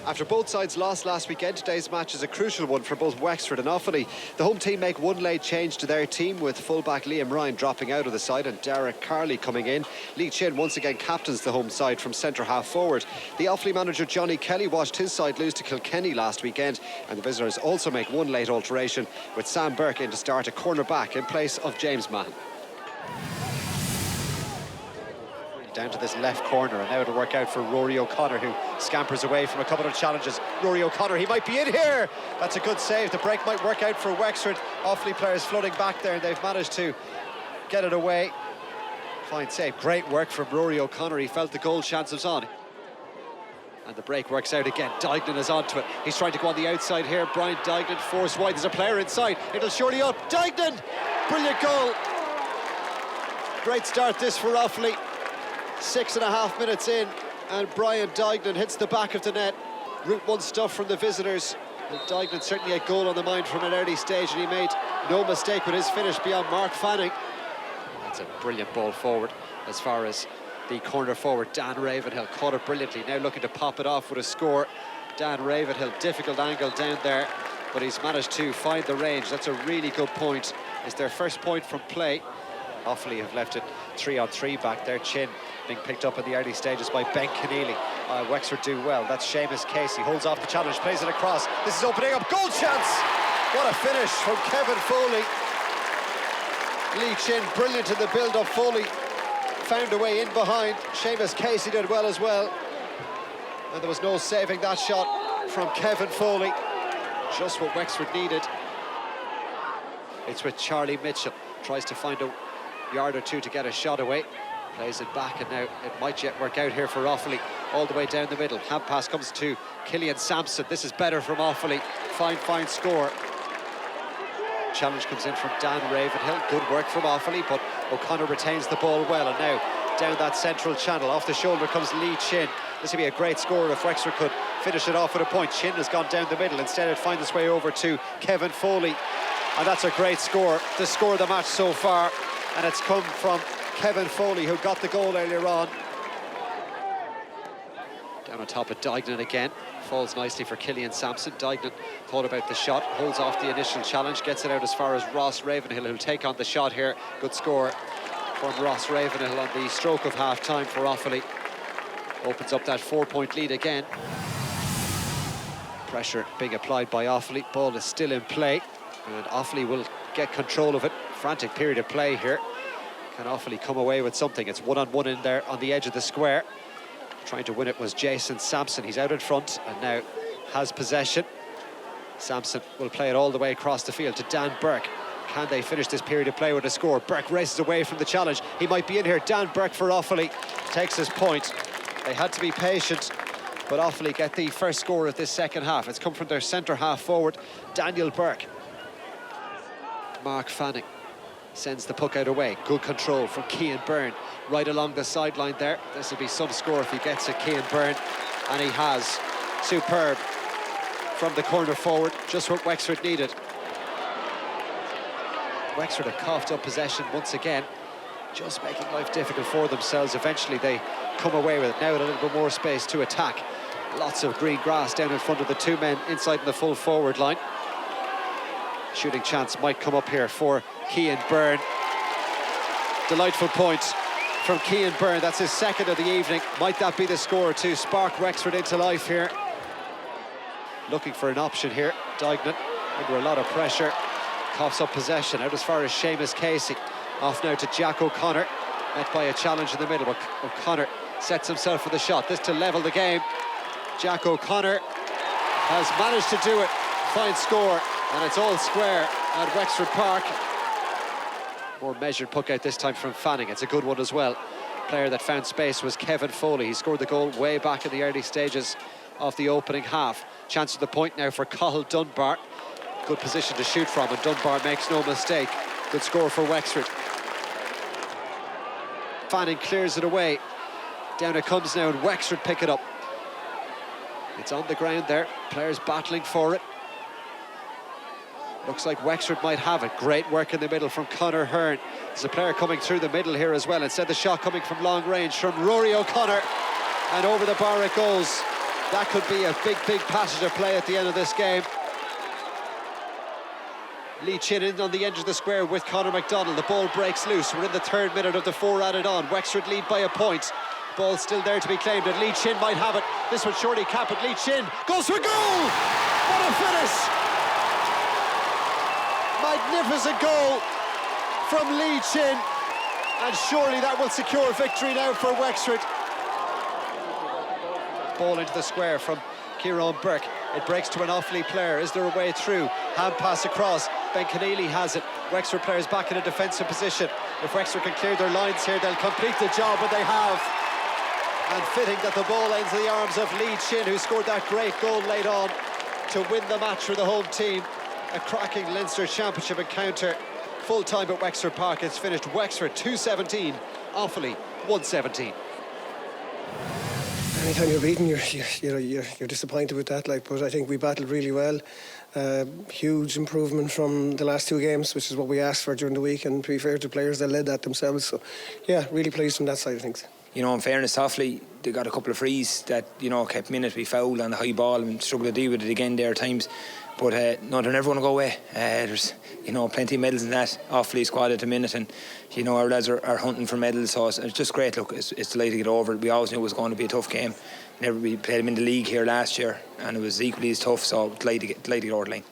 After both sides lost last weekend, today's match is a crucial one for both Wexford and Offaly. The home team make one late change to their team, with fullback Liam Ryan dropping out of the side and Derek Carley coming in. Lee Chin once again captains the home side from centre half forward. The Offaly manager Johnny Kelly watched his side lose to Kilkenny last weekend, and the visitors also make one late alteration, with Sam Burke in to start at corner back in place of James Mahon. Down to this left corner, and now it'll work out for Rory O'Connor, who scampers away from a couple of challenges. Rory O'Connor, he might be in here. That's a good save. The break might work out for Wexford. Offaly players flooding back there, and they've managed to get it away. Fine save. Great work from Rory O'Connor. He felt the goal chance was on. And the break works out again. Dignan is onto it. He's trying to go on the outside here. Brian Dignan, forced wide. There's a player inside. It'll surely up. Dignan! Brilliant goal. Great start this for Offaly. 6.5 minutes in, and Brian Dignan hits the back of the net. Route 1 stuff from the visitors. And Dignan certainly had goal on the mind from an early stage, and he made no mistake with his finish beyond Mark Fanning. That's a brilliant ball forward. As far as the corner forward, Dan Ravenhill caught it brilliantly, now looking to pop it off with a score. Dan Ravenhill, difficult angle down there, but he's managed to find the range. That's a really good point. It's their first point from play. Offaly have left it 3-on-3 back there. Chin being picked up in the early stages by Ben Keneally. Wexford do well. That's Seamus Casey, holds off the challenge, plays it across. This is opening up, goal chance! What a finish from Kevin Foley. Lee Chin, brilliant in the build-up. Foley found a way in behind. Seamus Casey did well as well. And there was no saving that shot from Kevin Foley. Just what Wexford needed. It's with Charlie Mitchell. Tries to find a yard or two to get a shot away. Plays it back, and now it might yet work out here for Offaly. All the way down the middle. Hand pass comes to Killian Sampson. This is better from Offaly. Fine score. Challenge comes in from Dan Ravenhill. Good work from Offaly, but O'Connor retains the ball well. And now down that central channel, off the shoulder comes Lee Chin. This would be a great score if Wexford could finish it off with a point. Chin has gone down the middle. Instead it finds its way over to Kevin Foley. And that's a great score, the score of the match so far. And it's come from Kevin Foley, who got the goal earlier on. Down on top of Dignan again. Falls nicely for Killian Sampson. Dignan thought about the shot, holds off the initial challenge, gets it out as far as Ross Ravenhill, who'll take on the shot here. Good score from Ross Ravenhill on the stroke of half-time for Offaly. Opens up that 4-point lead again. Pressure being applied by Offaly. Ball is still in play, and Offaly will get control of it. Frantic period of play here. Can Offaly come away with something? It's one-on-one in there on the edge of the square. Trying to win it was Jason Sampson. He's out in front and now has possession. Sampson will play it all the way across the field to Dan Burke. Can they finish this period of play with a score? Burke races away from the challenge. He might be in here. Dan Burke for Offaly takes his point. They had to be patient, but Offaly get the first score of this second half. It's come from their centre half forward, Daniel Burke. Mark Fanning sends the puck out away. Good control from Cian Byrne right along the sideline there. This will be some score if he gets it, Cian Byrne, and he has. Superb from the corner forward, just what Wexford needed. Wexford have coughed up possession once again, just making life difficult for themselves. Eventually they come away with it. Now with a little bit more space to attack. Lots of green grass down in front of the two men inside in the full forward line. Shooting chance might come up here for Cian Byrne. Delightful point from Cian Byrne. That's his second of the evening. Might that be the score to spark Wexford into life here? Looking for an option here. Dignan under a lot of pressure. Coughs up possession out as far as Seamus Casey. Off now to Jack O'Connor. Met by a challenge in the middle, but O'Connor sets himself for the shot. This to level the game. Jack O'Connor has managed to do it. Fine score. And it's all square at Wexford Park. More measured puck out this time from Fanning. It's a good one as well. Player that found space was Kevin Foley. He scored the goal way back in the early stages of the opening half. Chance of the point now for Cathal Dunbar. Good position to shoot from, and Dunbar makes no mistake. Good score for Wexford. Fanning clears it away. Down it comes now, and Wexford pick it up. It's on the ground there. Players battling for it. Looks like Wexford might have it. Great work in the middle from Conor Hearn. There's a player coming through the middle here as well. Instead, the shot coming from long range from Rory O'Connor. And over the bar it goes. That could be a big passage of play at the end of this game. Lee Chin in on the edge of the square with Conor McDonald. The ball breaks loose. We're in the 3rd minute of the 4 added on. Wexford lead by a point. Ball still there to be claimed, and Lee Chin might have it. This would surely cap it. Lee Chin goes for goal! What a finish! Magnificent goal from Lee Chin, and surely that will secure victory now for Wexford. Ball into the square from Kieran Burke. It breaks to an Offaly player. Is there a way through? Hand pass across. Ben Keneally has it. Wexford players back in a defensive position. If Wexford can clear their lines here, they'll complete the job, and they have. And fitting that the ball ends in the arms of Lee Chin, who scored that great goal late on to win the match for the home team. A cracking Leinster Championship encounter. Full time at Wexford Park. It's finished Wexford 2-17, Offaly 1-17. Anytime you're beaten, you're disappointed with that. But I think we battled really well. Huge improvement from the last 2 games, which is what we asked for during the week. And to be fair to players, they led that themselves. So, yeah, really pleased from that side of things. In fairness, Offaly, they got a couple of frees that, kept minutes to be fouled on the high ball and struggled to deal with it again there at times. But no, they're never going to go away. There's, plenty of medals in that Offaly squad at the minute, and, our lads are hunting for medals, so it's just great. Look, it's delighted to get over it. We always knew it was going to be a tough game. We played them in the league here last year, and it was equally as tough, so delighted to get over the line.